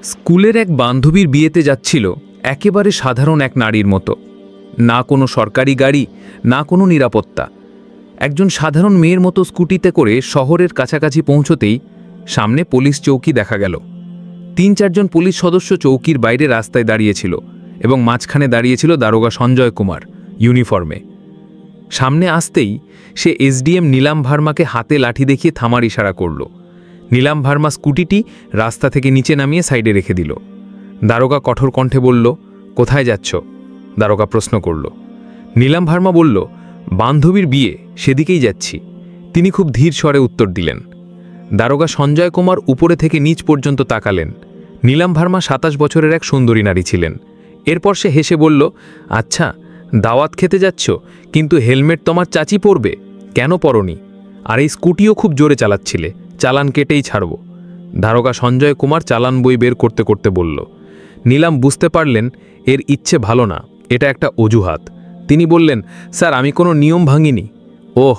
স্কুলের এক বান্ধবীর বিয়েতে যাচ্ছিল একেবারে সাধারণ এক নারীর মতো। না কোনো সরকারি গাড়ি, না কোনো নিরাপত্তা। একজন সাধারণ মেয়ের মতো স্কুটিতে করে শহরের কাছাকাছি পৌঁছতেই সামনে পুলিশ চৌকি দেখা গেল। ৩-৪ জন পুলিশ সদস্য চৌকির বাইরে রাস্তায় দাঁড়িয়েছিল এবং মাঝখানে দাঁড়িয়েছিল দারোগা সঞ্জয় কুমার ইউনিফর্মে। সামনে আসতেই সে এসডিএম নীলাম ভার্মাকে হাতে লাঠি দেখিয়ে থামার ইশারা করল। নীলাম ভার্মা স্কুটিটি রাস্তা থেকে নিচে নামিয়ে সাইডে রেখে দিল। দারোগা কঠোর কণ্ঠে বলল, কোথায় যাচ্ছ? দারোগা প্রশ্ন করল। নীলাম ভার্মা বলল, বান্ধবীর বিয়ে, সেদিকেই যাচ্ছি। তিনি খুব ধীর স্বরে উত্তর দিলেন। দারোগা সঞ্জয় কুমার উপরে থেকে নিচ পর্যন্ত তাকালেন। নীলাম ভার্মা ২৭ বছরের এক সুন্দরী নারী ছিলেন। এরপর সে হেসে বলল, আচ্ছা, দাওয়াত খেতে যাচ্ছ, কিন্তু হেলমেট তোমার চাচি পরবে, কেন পরনি? আর এই স্কুটিও খুব জোরে চালাচ্ছিলে, চালান কেটেই ছাড়ব। দারোগা সঞ্জয় কুমার চালান বই বের করতে করতে বলল। নীলাম বুঝতে পারলেন এর ইচ্ছে ভালো না, এটা একটা অজুহাত। তিনি বললেন, স্যার, আমি কোনো নিয়ম ভাঙিনি। ওহ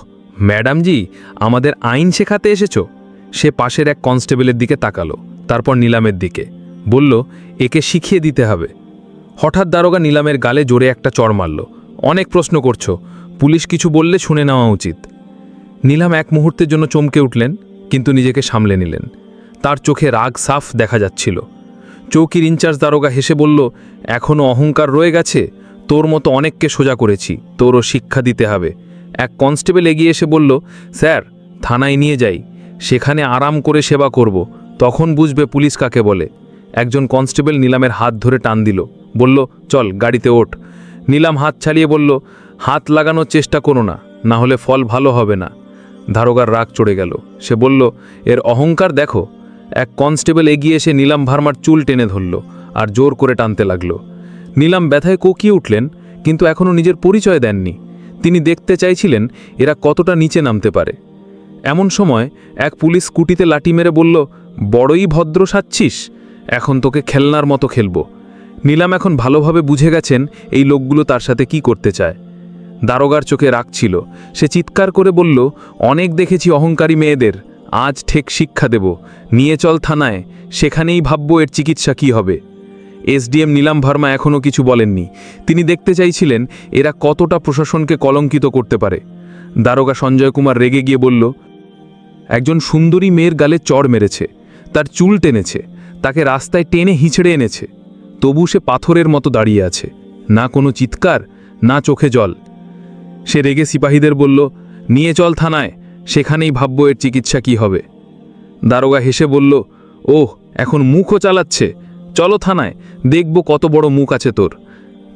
ম্যাডামজি, আমাদের আইন শেখাতে এসেছ? সে পাশের এক কনস্টেবলের দিকে তাকালো, তারপর নীলামের দিকে বলল, একে শিখিয়ে দিতে হবে। হঠাৎ দারোগা নীলামের গালে জোরে একটা চড় মারল। অনেক প্রশ্ন করছো, পুলিশ কিছু বললে শুনে নেওয়া উচিত। নীলাম এক মুহূর্তের জন্য চমকে উঠলেন, কিন্তু নিজেকে সামলে নিলেন। তার চোখে রাগ সাফ দেখা যাচ্ছিল। চৌকির ইনচার্জ দারোগা হেসে বলল, এখনও অহংকার রয়ে গেছে? তোর মতো অনেককে সোজা করেছি, তোরও শিক্ষা দিতে হবে। এক কনস্টেবল এগিয়ে এসে বলল, স্যার, থানায় নিয়ে যাই, সেখানে আরাম করে সেবা করব, তখন বুঝবে পুলিশ কাকে বলে। একজন কনস্টেবল নীলামের হাত ধরে টান দিল, বলল, চল গাড়িতে ওঠ। নীলাম হাত ছাড়িয়ে বলল, হাত লাগানোর চেষ্টা করো না, না হলে ফল ভালো হবে না। দারোগার রাগ চড়ে গেল। সে বলল, এর অহংকার দেখো। এক কনস্টেবল এগিয়ে এসে নীলাম ভার্মার চুল টেনে ধরল আর জোর করে টানতে লাগল। নীলাম ব্যথায় কোকিয়ে উঠলেন, কিন্তু এখনও নিজের পরিচয় দেননি। তিনি দেখতে চাইছিলেন এরা কতটা নিচে নামতে পারে। এমন সময় এক পুলিশ স্কুটিতে লাঠি মেরে বলল, বড়ই ভদ্র সাজছিস, এখন তোকে খেলনার মতো খেলব। নীলাম এখন ভালোভাবে বুঝে গেছেন এই লোকগুলো তার সাথে কি করতে চায়। দারোগার চোখে রাগ ছিল। সে চিৎকার করে বলল, অনেক দেখেছি অহংকারী মেয়েদের, আজ ঠেক শিক্ষা দেব। নিয়ে চল থানায়, সেখানেই ভাবব এর চিকিৎসা কি হবে। এসডিএম নীলাম ভার্মা এখনও কিছু বলেননি। তিনি দেখতে চাইছিলেন এরা কতটা প্রশাসনকে কলঙ্কিত করতে পারে। দারোগা সঞ্জয় কুমার রেগে গিয়ে বলল, একজন সুন্দরী মেয়ের গালে চড় মেরেছে, তার চুল টেনেছে, তাকে রাস্তায় টেনে হিঁচড়ে এনেছে, তবু সে পাথরের মতো দাঁড়িয়ে আছে, না কোনো চিৎকার, না চোখে জল। সে রেগে সিপাহীদের বলল, নিয়ে চল থানায়, সেখানেই ভাবব এর চিকিৎসা কি হবে। দারোগা হেসে বলল, ওহ, এখন মুখও চালাচ্ছে, চলো থানায়, দেখব কত বড় মুখ আছে তোর।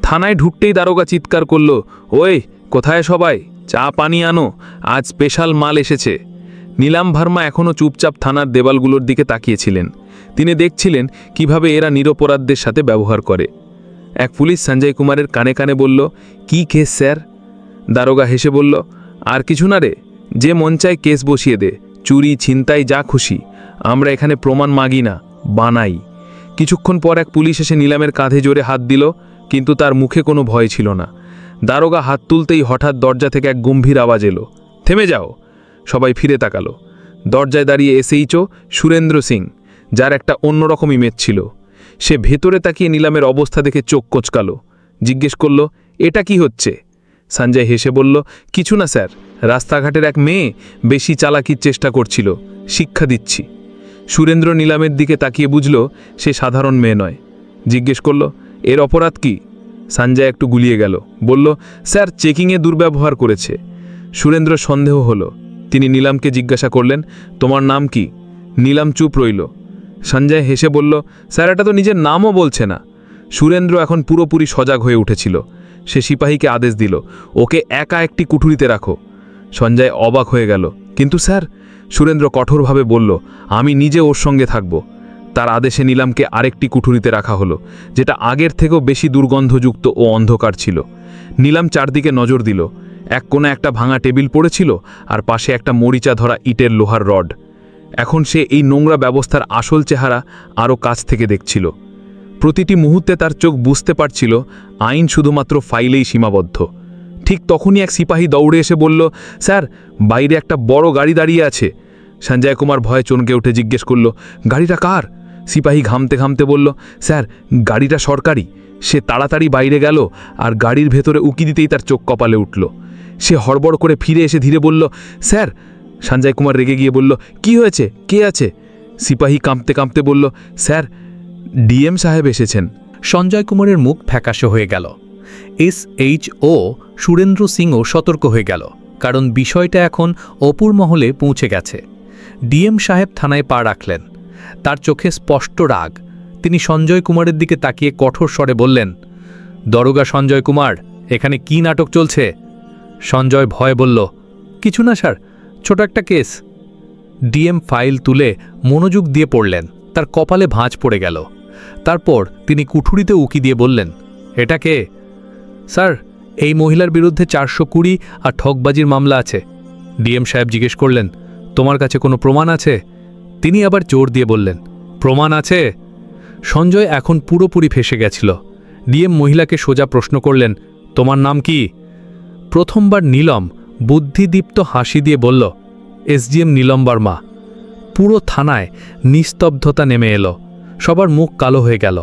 থানায় ঢুকতেই দারোগা চিৎকার করল, ওই কোথায় সবাই, চা পানি আনো, আজ স্পেশাল মাল এসেছে। নীলাম ভার্মা এখনও চুপচাপ থানার দেওয়ালগুলোর দিকে তাকিয়েছিলেন। তিনি দেখছিলেন কিভাবে এরা নিরপরাধদের সাথে ব্যবহার করে। এক পুলিশ সঞ্জয় কুমারের কানে কানে বলল, কি কেস স্যার? দারোগা হেসে বলল, আর কিছু না রে, যে মন চায় কেস বসিয়ে দে, চুরি ছিনতাই যা খুশি, আমরা এখানে প্রমাণ মাগি না, বানাই। কিছুক্ষণ পর এক পুলিশ এসে নীলামের কাঁধে জোরে হাত দিল, কিন্তু তার মুখে কোনো ভয় ছিল না। দারোগা হাত তুলতেই হঠাৎ দরজা থেকে এক গম্ভীর আওয়াজ এলো, থেমে যাও। সবাই ফিরে তাকালো। দরজায় দাঁড়িয়ে এসএইচও সুরেন্দ্র সিং, যার একটা অন্যরকম ইমেজ ছিল। সে ভেতরে তাকিয়ে নীলামের অবস্থা দেখে চোখ কোঁচকালো। জিজ্ঞেস করল, এটা কি হচ্ছে? সঞ্জয় হেসে বলল, কিছু না স্যার, রাস্তাঘাটের এক মেয়ে বেশি চালাকির চেষ্টা করছিল, শিক্ষা দিচ্ছি। সুরেন্দ্র নীলামের দিকে তাকিয়ে বুঝল সে সাধারণ মেয়ে নয়। জিজ্ঞেস করল, এর অপরাধ কি? সঞ্জয় একটু গুলিয়ে গেল, বলল, স্যার, চেকিংয়ে দুর্ব্যবহার করেছে। সুরেন্দ্র সন্দেহ হলো। তিনি নীলামকে জিজ্ঞাসা করলেন, তোমার নাম কি? নীলাম চুপ রইল। সঞ্জয় হেসে বলল, স্যার, এটা তো নিজের নামও বলছে না। সুরেন্দ্র এখন পুরোপুরি সজাগ হয়ে উঠেছিল। সে সিপাহীকে আদেশ দিল, ওকে একা একটি কুঠুরিতে রাখো। সঞ্জয় অবাক হয়ে গেল। কিন্তু স্যার, সুরেন্দ্র কঠোরভাবে বলল, আমি নিজে ওর সঙ্গে থাকব। তার আদেশে নীলামকে আরেকটি কুঠুরিতে রাখা হলো, যেটা আগের থেকেও বেশি দুর্গন্ধযুক্ত ও অন্ধকার ছিল। নীলাম চারদিকে নজর দিল। এক কোণে একটা ভাঙা টেবিল পড়েছিল, আর পাশে একটা মরিচা ধরা ইটের লোহার রড। এখন সে এই নোংরা ব্যবস্থার আসল চেহারা আরও কাছ থেকে দেখছিল। প্রতিটি মুহূর্তে তার চোখ বুঝতে পারছিল আইন শুধুমাত্র ফাইলেই সীমাবদ্ধ। ঠিক তখনই এক সিপাহী দৌড়ে এসে বলল, স্যার, বাইরে একটা বড় গাড়ি দাঁড়িয়ে আছে। সঞ্জয় কুমার ভয়ে চমকে উঠে জিজ্ঞেস করল, গাড়িটা কার? সিপাহী ঘামতে ঘামতে বলল, স্যার গাড়িটা সরকারি। সে তাড়াতাড়ি বাইরে গেল আর গাড়ির ভেতরে উকি দিতেই তার চোখ কপালে উঠল। সে হড়বড় করে ফিরে এসে ধীরে বলল, স্যার। সঞ্জয় কুমার রেগে গিয়ে বলল, কি হয়েছে, কে আছে? সিপাহী কাঁপতে কাঁপতে বলল, স্যার ডিএম সাহেব এসেছেন। সঞ্জয় কুমারের মুখ ফ্যাকাশে হয়ে গেল। SHO সুরেন্দ্র সিংও সতর্ক হয়ে গেল, কারণ বিষয়টা এখন অপুর মহলে পৌঁছে গেছে। ডিএম সাহেব থানায় পা রাখলেন। তার চোখে স্পষ্ট রাগ। তিনি সঞ্জয় কুমারের দিকে তাকিয়ে কঠোর স্বরে বললেন, দরোগা সঞ্জয় কুমার, এখানে কি নাটক চলছে? সঞ্জয় ভয়ে বলল, কিছু না স্যার, ছোট একটা কেস। ডিএম ফাইল তুলে মনোযোগ দিয়ে পড়লেন। তার কপালে ভাঁজ পড়ে গেল। তারপর তিনি কুঠুরিতে উকি দিয়ে বললেন, এটা কে? স্যার, এই মহিলার বিরুদ্ধে 420 আর ঠকবাজির মামলা আছে। ডিএম সাহেব জিজ্ঞেস করলেন, তোমার কাছে কোনো প্রমাণ আছে? তিনি আবার জোর দিয়ে বললেন, প্রমাণ আছে। সঞ্জয় এখন পুরোপুরি ফেসে গেছিল। ডিএম মহিলাকে সোজা প্রশ্ন করলেন, তোমার নাম কি? প্রথমবার নীলম বুদ্ধিদীপ্ত হাসি দিয়ে বলল, SGM নীলম বর্মা। পুরো থানায় নিস্তব্ধতা নেমে এলো। সবার মুখ কালো হয়ে গেল।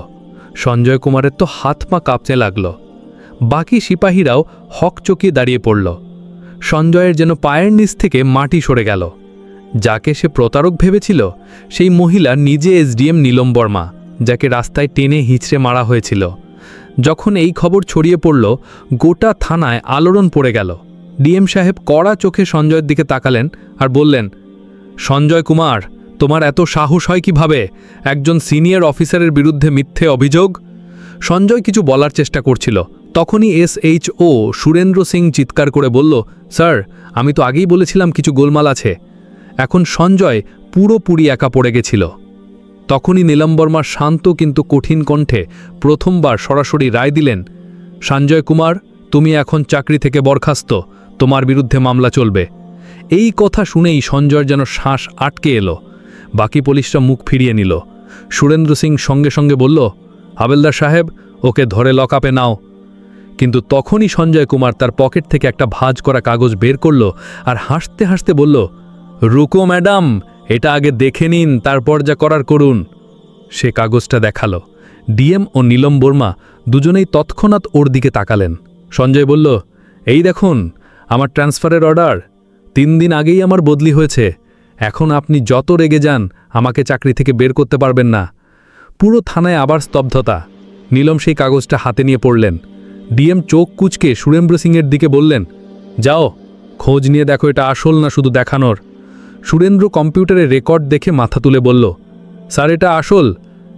সঞ্জয় কুমারের তো হাত পা কাঁপতে লাগল। বাকি সিপাহীরাও হকচকিয়ে দাঁড়িয়ে পড়ল। সঞ্জয়ের যেন পায়ের নিচ থেকে মাটি সরে গেল। যাকে সে প্রতারক ভেবেছিল, সেই মহিলা নিজে SDM নীলম বর্মা, যাকে রাস্তায় টেনে হিঁচড়ে মারা হয়েছিল। যখন এই খবর ছড়িয়ে পড়ল, গোটা থানায় আলোড়ন পড়ে গেল। ডিএম সাহেব কড়া চোখে সঞ্জয়ের দিকে তাকালেন আর বললেন, সঞ্জয় কুমার, তোমার এত সাহস হয় কিভাবে একজন সিনিয়র অফিসারের বিরুদ্ধে মিথ্যে অভিযোগ? সঞ্জয় কিছু বলার চেষ্টা করছিল। তখনই SHO সুরেন্দ্র সিং চিৎকার করে বলল, স্যার, আমি তো আগেই বলেছিলাম কিছু গোলমাল আছে। এখন সঞ্জয় পুরোপুরি একা পড়ে গেছিল। তখনই নীলম বর্মার শান্ত কিন্তু কঠিন কণ্ঠে প্রথমবার সরাসরি রায় দিলেন, সঞ্জয় কুমার, তুমি এখন চাকরি থেকে বরখাস্ত। তোমার বিরুদ্ধে মামলা চলবে। এই কথা শুনেই সঞ্জয়ের যেন শ্বাস আটকে এলো। বাকি পুলিশরা মুখ ফিরিয়ে নিল। সুরেন্দ্র সিং সঙ্গে সঙ্গে বলল, হাবেলদার সাহেব, ওকে ধরে লকআপে নাও। কিন্তু তখনই সঞ্জয় কুমার তার পকেট থেকে একটা ভাঁজ করা কাগজ বের করল আর হাসতে হাসতে বলল, রুকো ম্যাডাম, এটা আগে দেখে নিন, তারপর যা করার করুন। সে কাগজটা দেখালো। ডিএম ও নীলম বর্মা দুজনেই তৎক্ষণাৎ ওর দিকে তাকালেন। সঞ্জয় বলল, এই দেখুন আমার ট্রান্সফারের অর্ডার। 3 দিন আগেই আমার বদলি হয়েছে। এখন আপনি যত রেগে যান, আমাকে চাকরি থেকে বের করতে পারবেন না। পুরো থানায় আবার স্তব্ধতা। নীলম সেই কাগজটা হাতে নিয়ে পড়লেন। ডিএম চোখ কুচকে সুরেন্দ্র সিংয়ের দিকে বললেন, যাও, খোঁজ নিয়ে দেখো এটা আসল না শুধু দেখানোর। সুরেন্দ্র কম্পিউটারে রেকর্ড দেখে মাথা তুলে বলল, স্যার, এটা আসল,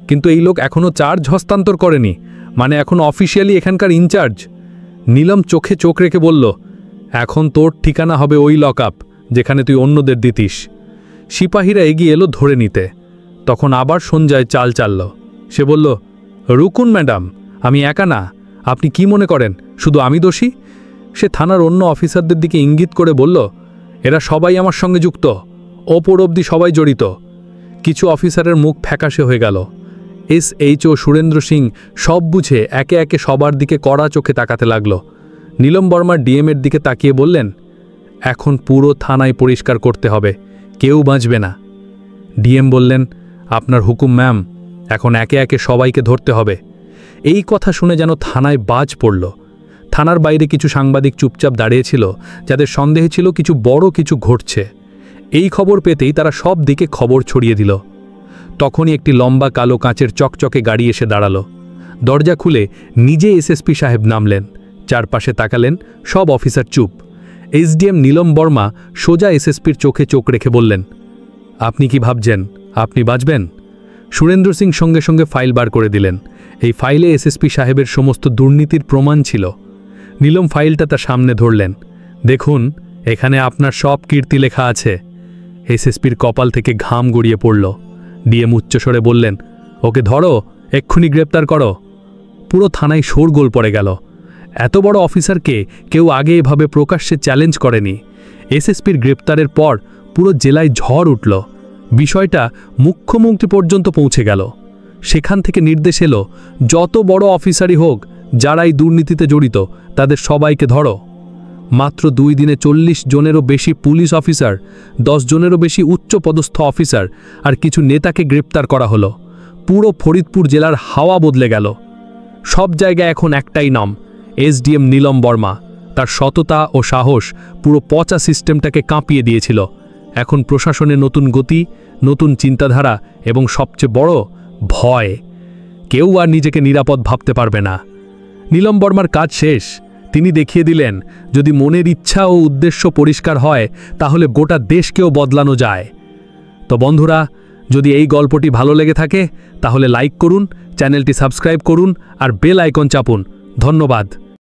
কিন্তু এই লোক এখনও চার্জ হস্তান্তর করেনি, মানে এখন অফিসিয়ালি এখানকার ইনচার্জ। নীলম চোখে চোখ রেখে বলল, এখন তোর ঠিকানা হবে ওই লকআপ যেখানে তুই অন্যদের দিতিস। সিপাহীরা এগিয়ে এলো ধরে নিতে। তখন আবার সঞ্জয় চাল চালল। সে বলল, রুকুন ম্যাডাম, আমি একা না। আপনি কি মনে করেন শুধু আমি দোষী? সে থানার অন্য অফিসারদের দিকে ইঙ্গিত করে বলল, এরা সবাই আমার সঙ্গে যুক্ত, ওপর অবধি সবাই জড়িত। কিছু অফিসারের মুখ ফ্যাকাশে হয়ে গেল। SHO সুরেন্দ্র সিং সব বুঝে একে একে সবার দিকে কড়া চোখে তাকাতে লাগল। নীলম বর্মার ডিএমের দিকে তাকিয়ে বললেন, এখন পুরো থানায় পরিষ্কার করতে হবে, কেউ বাঁচবে না। ডিএম বললেন, আপনার হুকুম ম্যাম, এখন একে একে সবাইকে ধরতে হবে। এই কথা শুনে যেন থানায় বাজ পড়ল। থানার বাইরে কিছু সাংবাদিক চুপচাপ দাঁড়িয়েছিল, যাদের সন্দেহ ছিল কিছু বড় কিছু ঘটছে। এই খবর পেতেই তারা সব দিকে খবর ছড়িয়ে দিল। তখনই একটি লম্বা কালো কাঁচের চকচকে গাড়ি এসে দাঁড়ালো। দরজা খুলে নিজে SSP সাহেব নামলেন। চারপাশে তাকালেন, সব অফিসার চুপ। SDM নীলম বর্মা সোজা SSPর চোখে চোখ রেখে বললেন, আপনি কি ভাবছেন আপনি বাঁচবেন? সুরেন্দ্র সিং সঙ্গে সঙ্গে ফাইল বার করে দিলেন। এই ফাইলে SSP সাহেবের সমস্ত দুর্নীতির প্রমাণ ছিল। নীলম ফাইলটা তার সামনে ধরলেন। দেখুন, এখানে আপনার সব কীর্তি লেখা আছে। SSPর কপাল থেকে ঘাম গড়িয়ে পড়ল। ডিএম উচ্চস্বরে বললেন, ওকে ধরো, এক্ষুনি গ্রেপ্তার করো। পুরো থানায় শোরগোল পড়ে গেল। এত বড় অফিসারকে কেউ আগে এভাবে প্রকাশ্যে চ্যালেঞ্জ করেনি। SSPর গ্রেপ্তারের পর পুরো জেলায় ঝড় উঠল। বিষয়টা মুখ্যমন্ত্রী পর্যন্ত পৌঁছে গেল। সেখান থেকে নির্দেশ এলো, যত বড় অফিসারই হোক, যারাই দুর্নীতিতে জড়িত, তাদের সবাইকে ধরো। মাত্র 2 দিনে 40 জনেরও বেশি পুলিশ অফিসার, 10 জনেরও বেশি উচ্চপদস্থ অফিসার আর কিছু নেতাকে গ্রেপ্তার করা হলো। পুরো ফরিদপুর জেলার হাওয়া বদলে গেল। সব জায়গায় এখন একটাই নাম, এসডিএম নীলম বর্মা। তার সততা ও সাহস পুরো পচা সিস্টেমটাকে কাঁপিয়ে দিয়েছিল। এখন প্রশাসনে নতুন গতি, নতুন চিন্তাধারা এবং সবচেয়ে বড় ভয়। কেউ আর নিজেকে নিরাপদ ভাবতে পারবে না। নীলম বর্মার কাজ শেষ। তিনি দেখিয়ে দিলেন, যদি মনের ইচ্ছা ও উদ্দেশ্য পরিষ্কার হয় তাহলে গোটা দেশকেও বদলানো যায়। তো বন্ধুরা, যদি এই গল্পটি ভালো লেগে থাকে তাহলে লাইক করুন, চ্যানেলটি সাবস্ক্রাইব করুন আর বেল আইকন চাপুন। ধন্যবাদ।